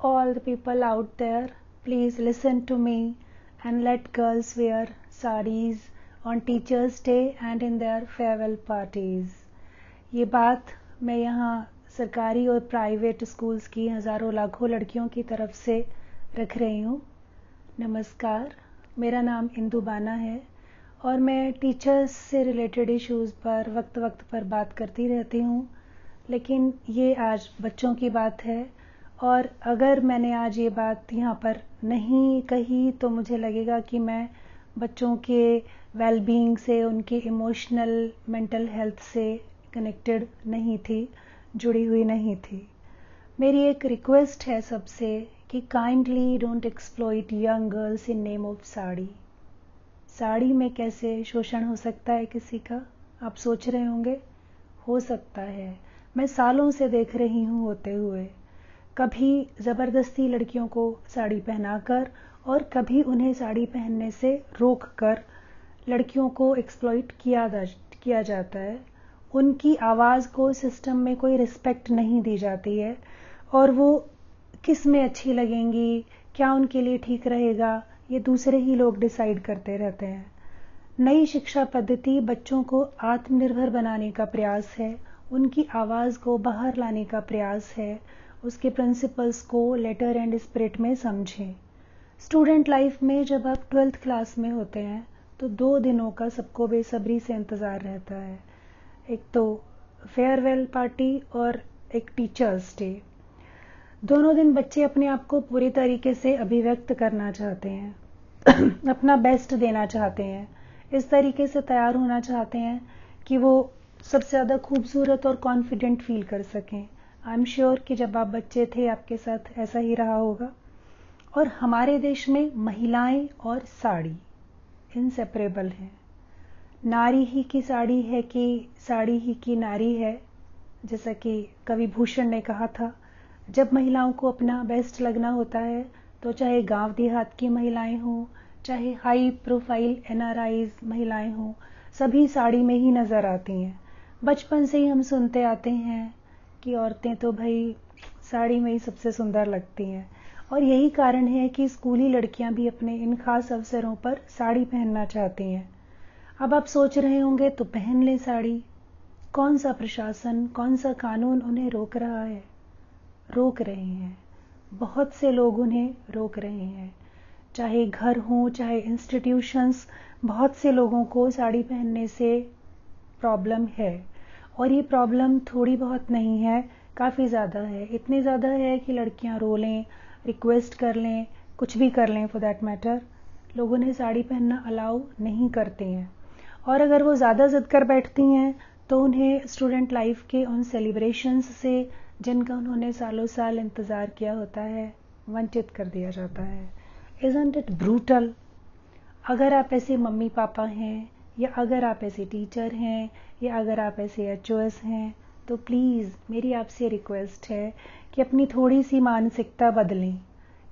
all the people out there, please listen to me and let girls wear sarees on Teachers' Day and in their farewell parties. ये बात मैं यहाँ सरकारी और private schools की हज़ारों लाखों लड़कियों की तरफ से रख रही हूँ। नमस्कार, मेरा नाम इंदु बाना है और मैं टीचर्स से रिलेटेड इश्यूज़ पर वक्त पर बात करती रहती हूँ, लेकिन ये आज बच्चों की बात है और अगर मैंने आज ये बात यहाँ पर नहीं कही तो मुझे लगेगा कि मैं बच्चों के वेलबींग से, उनके इमोशनल मेंटल हेल्थ से कनेक्टेड नहीं थी, जुड़ी हुई नहीं थी। मेरी एक रिक्वेस्ट है सबसे कि kindly don't exploit young girls in name of sari. Sari में कैसे शोषण हो सकता है किसी का, आप सोच रहे होंगे। हो सकता है, मैं सालों से देख रही हूँ होते हुए। कभी ज़बरदस्ती लड़कियों को साड़ी पहनाकर और कभी उन्हें साड़ी पहनने से रोककर लड़कियों को एक्सप्लॉइट किया जाता है। उनकी आवाज़ को सिस्टम में कोई रिस्पेक्ट नहीं दी जाती है और वो किस में अच्छी लगेंगी, क्या उनके लिए ठीक रहेगा, ये दूसरे ही लोग डिसाइड करते रहते हैं। नई शिक्षा पद्धति बच्चों को आत्मनिर्भर बनाने का प्रयास है, उनकी आवाज़ को बाहर लाने का प्रयास है, उसके प्रिंसिपल्स को लेटर एंड स्पिरिट में समझें। स्टूडेंट लाइफ में जब आप 12th क्लास में होते हैं तो 2 दिनों का सबको बेसब्री से इंतज़ार रहता है। एक तो फेयरवेल पार्टी और एक टीचर्स डे। दोनों दिन बच्चे अपने आप को पूरी तरीके से अभिव्यक्त करना चाहते हैं अपना बेस्ट देना चाहते हैं, इस तरीके से तैयार होना चाहते हैं कि वो सबसे ज़्यादा खूबसूरत और कॉन्फिडेंट फील कर सकें। आई एम श्योर कि जब आप बच्चे थे आपके साथ ऐसा ही रहा होगा। और हमारे देश में महिलाएं और साड़ी इनसेपरेबल हैं। नारी ही की साड़ी है कि साड़ी ही की नारी है, जैसा कि कवि भूषण ने कहा था। जब महिलाओं को अपना बेस्ट लगना होता है तो चाहे गांव देहात की महिलाएं हों, चाहे हाई प्रोफाइल एनआरआईज महिलाएं हों, सभी साड़ी में ही नज़र आती हैं। बचपन से ही हम सुनते आते हैं कि औरतें तो भाई साड़ी में ही सबसे सुंदर लगती हैं और यही कारण है कि स्कूली लड़कियां भी अपने इन खास अवसरों पर साड़ी पहनना चाहती हैं। अब आप सोच रहे होंगे तो पहन लें साड़ी। कौन सा प्रशासन, कौन सा कानून उन्हें रोक रहा है? रोक रहे हैं, बहुत से लोग उन्हें रोक रहे हैं। चाहे घर हो, चाहे इंस्टीट्यूशंस, बहुत से लोगों को साड़ी पहनने से प्रॉब्लम है और ये प्रॉब्लम थोड़ी बहुत नहीं है, काफ़ी ज़्यादा है। इतनी ज़्यादा है कि लड़कियां रो लें, रिक्वेस्ट कर लें, कुछ भी कर लें फॉर दैट मैटर, लोग उन्हें साड़ी पहनना अलाउ नहीं करते हैं। और अगर वो ज़्यादा ज़िद कर बैठती हैं तो उन्हें स्टूडेंट लाइफ के उन सेलिब्रेशंस से जिनका उन्होंने सालों साल इंतज़ार किया होता है वंचित कर दिया जाता है। Isn't it brutal? अगर आप ऐसे मम्मी पापा हैं या अगर आप ऐसे टीचर हैं या अगर आप ऐसे एचओएस हैं तो प्लीज़ मेरी आपसे रिक्वेस्ट है कि अपनी थोड़ी सी मानसिकता बदलें।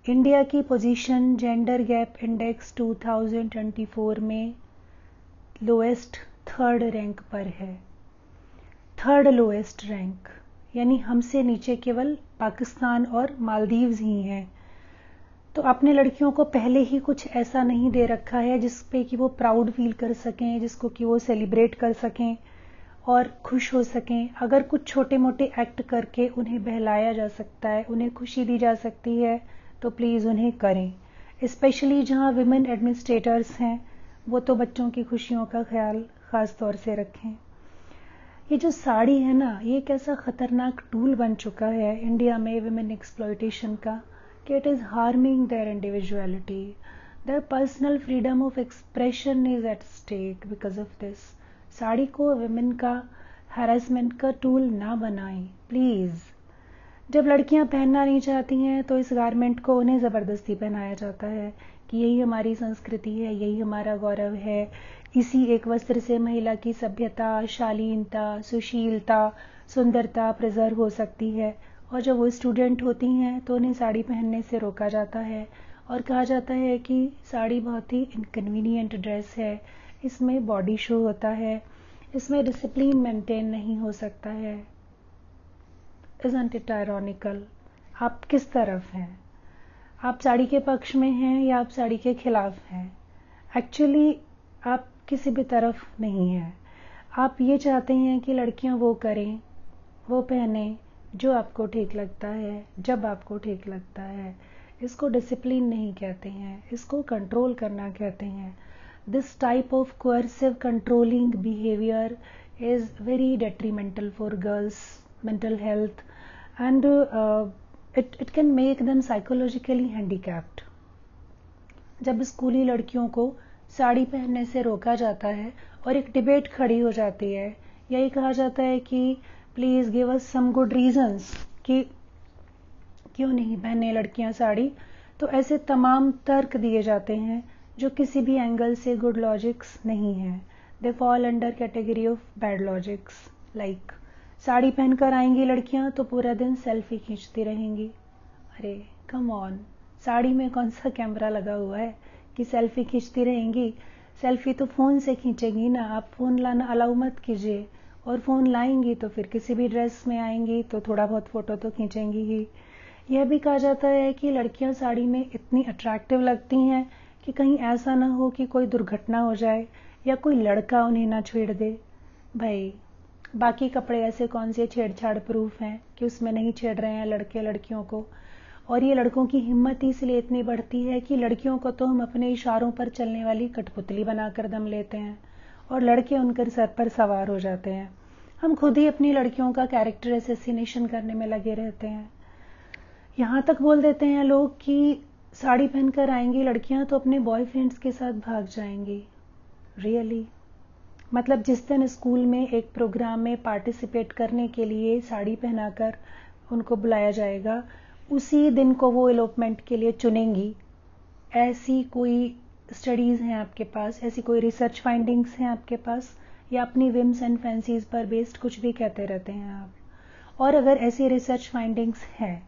इंडिया की पोजीशन जेंडर गैप इंडेक्स 2024 में लोएस्ट 3rd रैंक पर है। 3rd लोएस्ट रैंक, यानी हमसे नीचे केवल पाकिस्तान और मालदीव्स ही हैं। तो अपने लड़कियों को पहले ही कुछ ऐसा नहीं दे रखा है जिस पे कि वो प्राउड फील कर सकें, जिसको कि वो सेलिब्रेट कर सकें और खुश हो सकें। अगर कुछ छोटे मोटे एक्ट करके उन्हें बहलाया जा सकता है, उन्हें खुशी दी जा सकती है तो प्लीज़ उन्हें करें। स्पेशली जहाँ विमेन एडमिनिस्ट्रेटर्स हैं वो तो बच्चों की खुशियों का ख्याल ख़ास तौर से रखें। ये जो साड़ी है ना, ये एक ऐसा ख़तरनाक टूल बन चुका है इंडिया में विमेन एक्सप्लॉयटेशन का कि it is harming their individuality, their personal freedom of expression is at stake because of this. Sari को विमेन का हैरेसमेंट का टूल ना बनाएं प्लीज़। जब लड़कियां पहनना नहीं चाहती हैं तो इस गारमेंट को उन्हें ज़बरदस्ती पहनाया जाता है कि यही हमारी संस्कृति है, यही हमारा गौरव है। इसी एक वस्त्र से महिला की सभ्यता, शालीनता, सुशीलता, सुंदरता प्रिजर्व हो सकती है। और जब वो स्टूडेंट होती हैं तो उन्हें साड़ी पहनने से रोका जाता है और कहा जाता है कि साड़ी बहुत ही इनकन्वीनियंट ड्रेस है, इसमें बॉडी शो होता है, इसमें डिसिप्लिन मेंटेन नहीं हो सकता है। Isn't it ironical? आप किस तरफ हैं? आप साड़ी के पक्ष में हैं या आप साड़ी के खिलाफ हैं? एक्चुअली आप किसी भी तरफ नहीं हैं। आप ये चाहते हैं कि लड़कियां वो करें, वो पहने जो आपको ठीक लगता है, जब आपको ठीक लगता है। इसको डिसिप्लिन नहीं कहते हैं, इसको कंट्रोल करना कहते हैं। This type of coercive controlling behavior is very detrimental for girls' mental health and it can make them psychologically handicapped. जब स्कूली लड़कियों को साड़ी पहनने से रोका जाता है और एक डिबेट खड़ी हो जाती है, यही कहा जाता है कि please give us some good reasons कि क्यों नहीं पहने लड़कियां साड़ी, तो ऐसे तमाम तर्क दिए जाते हैं जो किसी भी एंगल से गुड लॉजिक्स नहीं है। They fall under category of bad logics. Like sari पहनकर आएंगी लड़कियां तो पूरा दिन सेल्फी खींचती रहेंगी। अरे कम ऑन, साड़ी में कौन सा कैमरा लगा हुआ है कि सेल्फी खींचती रहेंगी? सेल्फी तो फोन से खींचेंगी ना। आप फोन लाना अलाउ मत कीजिए, और फोन लाएंगी तो फिर किसी भी ड्रेस में आएंगी तो थोड़ा बहुत फोटो तो खींचेंगी ही। यह भी कहा जाता है कि लड़कियां साड़ी में इतनी अट्रैक्टिव लगती हैं कि कहीं ऐसा ना हो कि कोई दुर्घटना हो जाए या कोई लड़का उन्हें ना छेड़ दे। भाई बाकी कपड़े ऐसे कौन से छेड़छाड़ प्रूफ हैं कि उसमें नहीं छेड़ रहे हैं लड़के लड़कियों को? और ये लड़कों की हिम्मत इसलिए इतनी बढ़ती है कि लड़कियों को तो हम अपने इशारों पर चलने वाली कठपुतली बनाकर दम लेते हैं और लड़के उनके सर पर सवार हो जाते हैं। हम खुद ही अपनी लड़कियों का कैरेक्टर असैसिनेशन करने में लगे रहते हैं। यहाँ तक बोल देते हैं लोग कि साड़ी पहनकर आएंगी लड़कियां तो अपने बॉयफ्रेंड्स के साथ भाग जाएंगी। रियली? मतलब जिस दिन स्कूल में एक प्रोग्राम में पार्टिसिपेट करने के लिए साड़ी पहनाकर उनको बुलाया जाएगा, उसी दिन को वो एलोपमेंट के लिए चुनेंगी? ऐसी कोई स्टडीज हैं आपके पास? ऐसी कोई रिसर्च फाइंडिंग्स हैं आपके पास? या अपनी विम्स एंड फैंसीज पर बेस्ड कुछ भी कहते रहते हैं आप? और अगर ऐसी रिसर्च फाइंडिंग्स हैं,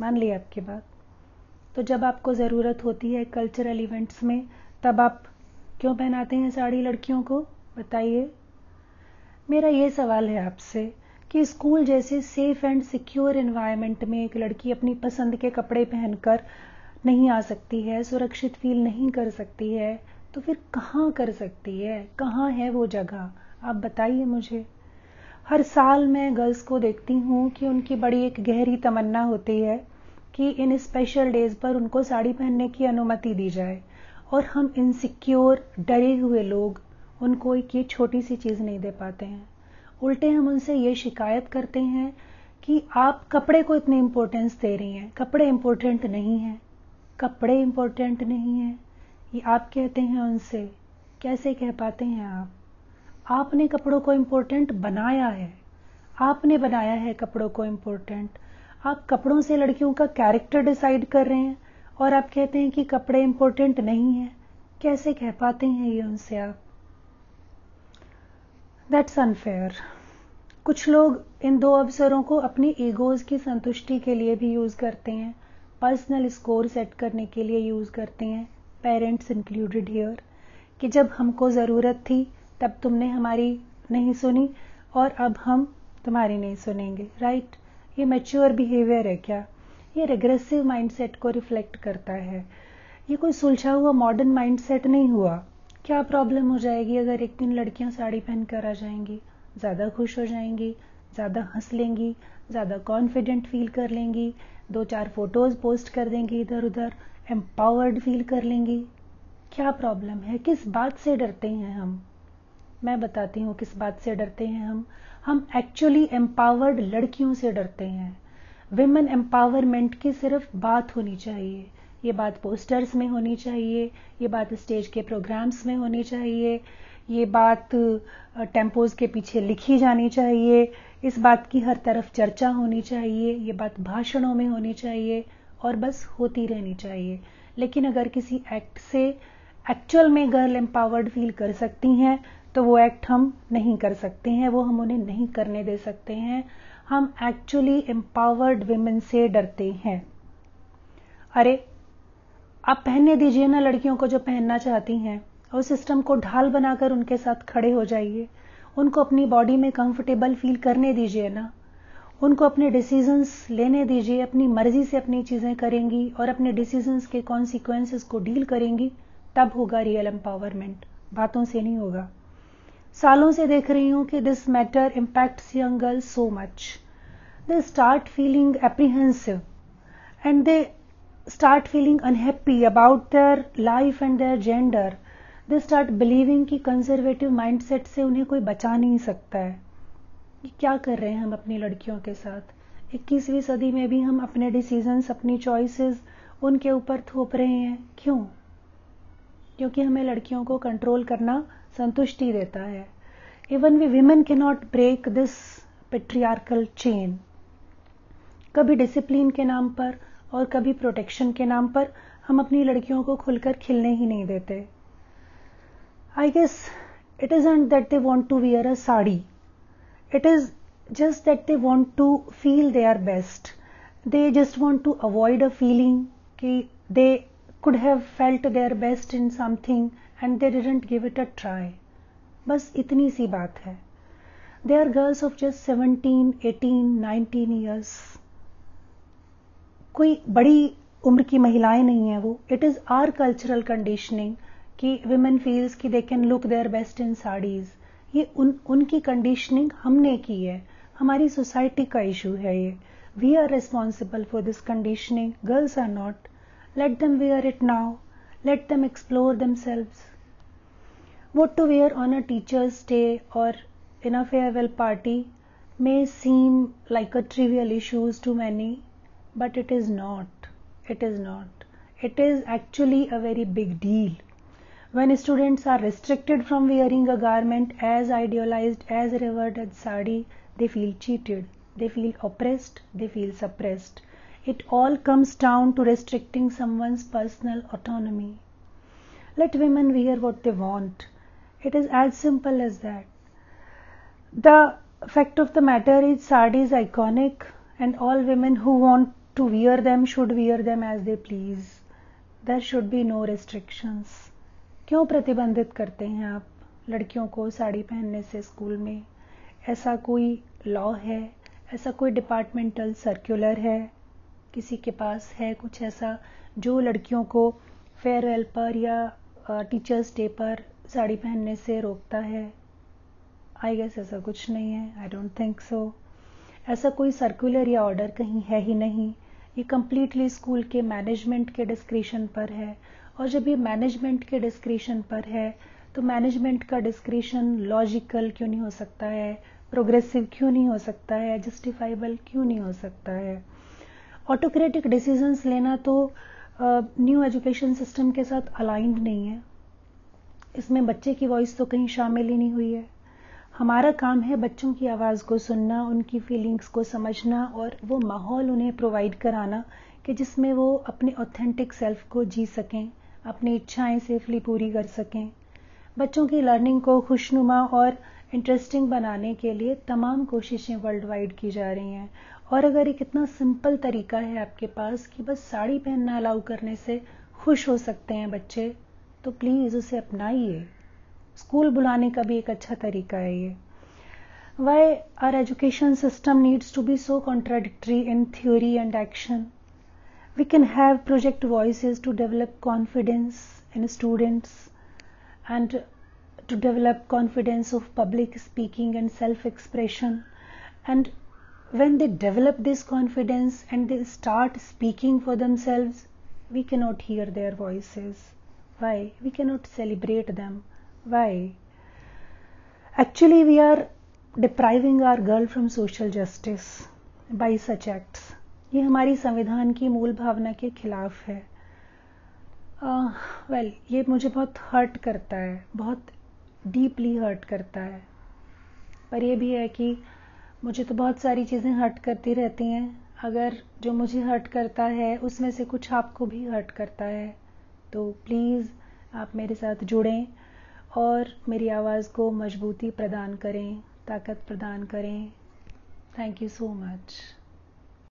मान ली आपकी बात, तो जब आपको ज़रूरत होती है कल्चरल इवेंट्स में, तब आप क्यों पहनाते हैं साड़ी लड़कियों को? बताइए। मेरा ये सवाल है आपसे कि स्कूल जैसे सेफ एंड सिक्योर एनवायरनमेंट में एक लड़की अपनी पसंद के कपड़े पहनकर नहीं आ सकती है, सुरक्षित फील नहीं कर सकती है, तो फिर कहाँ कर सकती है? कहाँ है वो जगह? आप बताइए मुझे। हर साल मैं गर्ल्स को देखती हूँ कि उनकी बड़ी एक गहरी तमन्ना होती है कि इन स्पेशल डेज पर उनको साड़ी पहनने की अनुमति दी जाए, और हम इनसिक्योर डरे हुए लोग उनको एक ये छोटी सी चीज़ नहीं दे पाते हैं। उल्टे हम उनसे ये शिकायत करते हैं कि आप कपड़े को इतनी इम्पोर्टेंस दे रही हैं। कपड़े इम्पोर्टेंट नहीं हैं, कपड़े इम्पोर्टेंट नहीं हैं, ये आप कहते हैं उनसे। कैसे कह पाते हैं आप? आपने कपड़ों को इम्पोर्टेंट बनाया है, आपने बनाया है कपड़ों को इम्पोर्टेंट। आप कपड़ों से लड़कियों का कैरेक्टर डिसाइड कर रहे हैं और आप कहते हैं कि कपड़े इम्पोर्टेंट नहीं है। कैसे कह पाते हैं ये उनसे आप? That's unfair. कुछ लोग इन दो अवसरों को अपनी ईगोज की संतुष्टि के लिए भी यूज करते हैं, पर्सनल स्कोर सेट करने के लिए यूज करते हैं, पेरेंट्स इंक्लूडेड हियर, कि जब हमको ज़रूरत थी तब तुमने हमारी नहीं सुनी और अब हम तुम्हारी नहीं सुनेंगे। राइट? ये मैच्योर बिहेवियर है क्या? ये रिग्रेसिव माइंडसेट को रिफ्लेक्ट करता है। ये कोई सुलझा हुआ मॉडर्न माइंडसेट नहीं हुआ। क्या प्रॉब्लम हो जाएगी अगर एक दिन लड़कियां साड़ी पहनकर आ जाएंगी? ज़्यादा खुश हो जाएंगी, ज़्यादा हंस लेंगी, ज़्यादा कॉन्फिडेंट फील कर लेंगी, 2-4 फोटोज पोस्ट कर देंगी इधर उधर, एम्पावर्ड फील कर लेंगी। क्या प्रॉब्लम है? किस बात से डरते हैं हम? मैं बताती हूँ किस बात से डरते हैं हम एक्चुअली एम्पावर्ड लड़कियों से डरते हैं। विमेन एम्पावरमेंट की सिर्फ बात होनी चाहिए, ये बात पोस्टर्स में होनी चाहिए, ये बात स्टेज के प्रोग्राम्स में होनी चाहिए, ये बात टेम्पोज के पीछे लिखी जानी चाहिए, इस बात की हर तरफ चर्चा होनी चाहिए, ये बात भाषणों में होनी चाहिए और बस होती रहनी चाहिए। लेकिन अगर किसी एक्ट से एक्चुअल में गर्ल एम्पावर्ड फील कर सकती हैं तो वो एक्ट हम नहीं कर सकते हैं, वो हम उन्हें नहीं करने दे सकते हैं। हम एक्चुअली एम्पावर्ड विमेन से डरते हैं। अरे आप पहनने दीजिए ना लड़कियों को जो पहनना चाहती हैं, और सिस्टम को ढाल बनाकर उनके साथ खड़े हो जाइए। उनको अपनी बॉडी में कंफर्टेबल फील करने दीजिए ना। उनको अपने डिसीजंस लेने दीजिए, अपनी मर्जी से अपनी चीज़ें करेंगी और अपने डिसीजंस के कॉन्सिक्वेंसेस को डील करेंगी, तब होगा रियल एम्पावरमेंट, बातों से नहीं होगा। सालों से देख रही हूँ कि this matter impacts young girls so much. They start feeling apprehensive and they start feeling unhappy about their life and their gender. They start believing कि conservative mindset से उन्हें कोई बचा नहीं सकता है। ये क्या कर रहे हैं हम अपनी लड़कियों के साथ? 21वीं सदी में भी हम अपने डिसीजंस, अपनी चॉइसेस उनके ऊपर थोप रहे हैं। क्यों? क्योंकि हमें लड़कियों को कंट्रोल करना संतुष्टि देता है। Even we women cannot break this patriarchal chain. कभी डिसिप्लिन के नाम पर और कभी प्रोटेक्शन के नाम पर हम अपनी लड़कियों को खुलकर खिलने ही नहीं देते। I guess it isn't that they want to wear a sari, it is just that they want to feel they are best. They just want to avoid a feeling कि they could have felt their best in something and they didn't give it a try. बस इतनी सी बात है। They are girls of just 17, 18, 19 years. कोई बड़ी उम्र की महिलाएं नहीं है वो। It is our cultural conditioning कि विमेन फील्स कि they can look their best in saris. ये उनकी कंडीशनिंग हमने की है, हमारी सोसाइटी का इशू है ये। We are responsible for this conditioning, girls are not. Let them wear it now, let them explore themselves. What to wear on a teacher's day or in a farewell party may seem like a trivial issue to many, but it is not. It is not. It is actually a very big deal. When students are restricted from wearing a garment as idealized, as revered as sari, they feel cheated, they feel oppressed, they feel suppressed. It all comes down to restricting someone's personal autonomy. Let women wear what they want. It is as simple as that. The fact of the matter is sari is iconic and all women who want to wear them should wear them as they please. There should be no restrictions. क्यों प्रतिबंधित करते हैं आप लड़कियों को साड़ी पहनने से school में? ऐसा कोई लॉ है? ऐसा कोई डिपार्टमेंटल सर्कुलर है? किसी के पास है कुछ ऐसा जो लड़कियों को फेयरवेल पर या टीचर्स डे पर साड़ी पहनने से रोकता है? आई गेस ऐसा कुछ नहीं है। I don't think so. ऐसा कोई सर्कुलर या ऑर्डर कहीं है ही नहीं। ये कंप्लीटली स्कूल के मैनेजमेंट के डिस्क्रिशन पर है। और जब ये मैनेजमेंट के डिस्क्रिशन पर है तो मैनेजमेंट का डिस्क्रिशन लॉजिकल क्यों नहीं हो सकता है? प्रोग्रेसिव क्यों नहीं हो सकता है? जस्टिफाइबल क्यों नहीं हो सकता है? ऑटोक्रेटिक डिसीजंस लेना तो न्यू एजुकेशन सिस्टम के साथ अलाइंड नहीं है। इसमें बच्चे की वॉइस तो कहीं शामिल ही नहीं हुई है। हमारा काम है बच्चों की आवाज़ को सुनना, उनकी फीलिंग्स को समझना और वो माहौल उन्हें प्रोवाइड कराना कि जिसमें वो अपने ऑथेंटिक सेल्फ को जी सकें, अपनी इच्छाएं सेफली पूरी कर सकें। बच्चों की लर्निंग को खुशनुमा और इंटरेस्टिंग बनाने के लिए तमाम कोशिशें वर्ल्ड वाइड की जा रही हैं। और अगर एक इतना सिंपल तरीका है आपके पास कि बस साड़ी पहनना अलाउ करने से खुश हो सकते हैं बच्चे, तो प्लीज़ उसे अपनाइए। स्कूल बुलाने का भी एक अच्छा तरीका है ये। Why our education system needs to be so contradictory in theory and action? We can have project voices to develop confidence in students and to develop confidence of public speaking and self-expression. And when they develop this confidence and they start speaking for themselves, we cannot hear their voices. Why? We cannot celebrate them. Why? Actually, we are depriving our girl from social justice by such acts. ये हमारी संविधान की मूल भावना के खिलाफ है। ये मुझे बहुत हर्ट करता है, बहुत डीपली हर्ट करता है। पर ये भी है कि मुझे तो बहुत सारी चीज़ें हर्ट करती रहती हैं। अगर जो मुझे हर्ट करता है उसमें से कुछ आपको भी हर्ट करता है तो प्लीज़ आप मेरे साथ जुड़ें और मेरी आवाज़ को मजबूती प्रदान करें, ताकत प्रदान करें। Thank you so much.